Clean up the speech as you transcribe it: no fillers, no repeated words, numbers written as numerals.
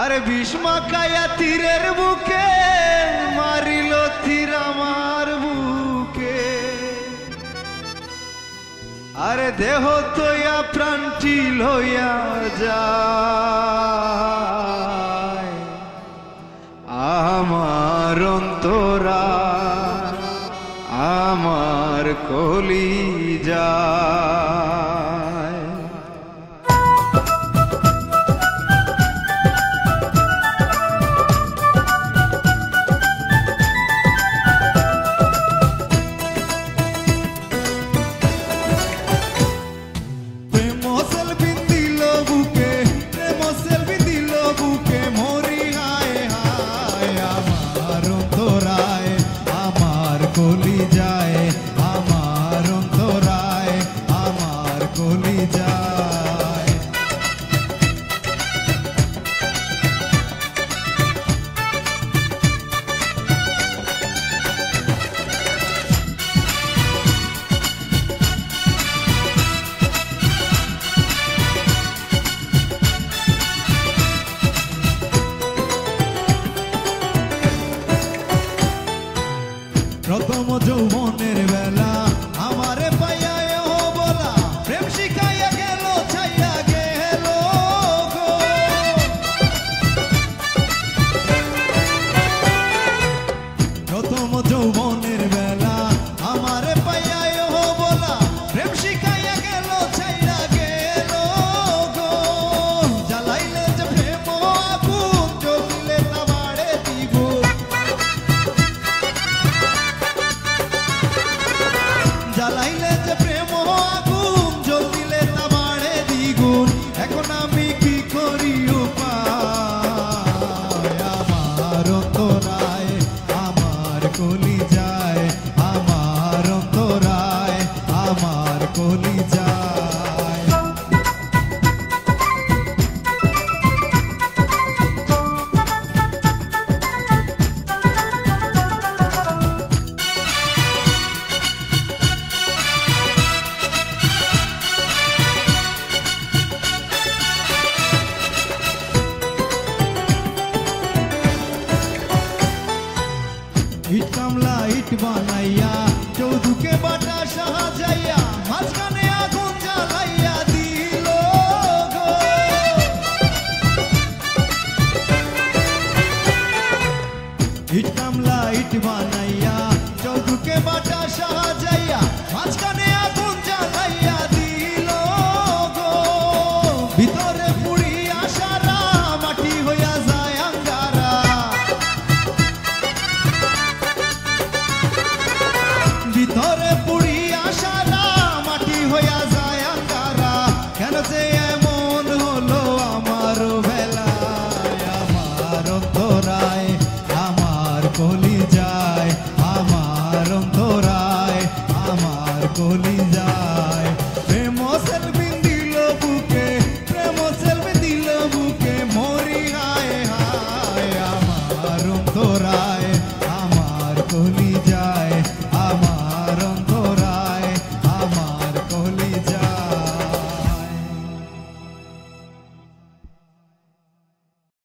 আরে ভীষ্মা কায়া তীরের বুকে মারিল তীর আমার বুকে। আরে দেহ তৈয়া প্রাণটি লইয়া যায় আমার অন্তরা আমার কলিজা। প্রথম যৌবনের বেলা আমারে পাইয়া বলা প্রেম শিখাইয়া গেল ছাইয়া গেল গো। প্রথম যৌবনের বেলা আমারে পাইয়া বলা প্রেম শিখাইয়া গেল ছাইয়া গেল গো। জ্বালাইলে যে প্রেম আগুন জ্বলিলে তা বাড়ে দ্বিগুণ। জ্বালাইলে যে প্রেম আগুন জ্বলিলে তা বাড়ে দ্বিগুণ। এখন আমি কি করি উপায় আমার অন্তরায় আমার কলিজায় আমার অন্তরায় আমার কলিজায়। ইট কামলা ইট বানাইয়া চৌধুকে বাটা সাহাযাইয়া মাঝখানে আগুন জ্বালাইয়া দিল গো। ইট কামলা ইট বানাইয়া চৌধুকে বাটা সাহাযাইয়া মাঝখানে আগুন জ্বালাইয়া দিল গো। ভিতরে পুড়িয়া সারা মাটি হইয়া যায় আঙ্গারা। ভিতরে পুড়িয়া সারা মাটি হইয়া যায় আঙ্গারা। কেন যে এমন হলো আমার বেলায় আমার অন্তরায় আমার কলিজায় আমার অন্তরায় আমার কলিজায়। প্রেম সেলফি দিল বুকে প্রেম সেলফি দিল বুকে মরি হায় হায় আমার অন্তরায় আমার কলিজায়।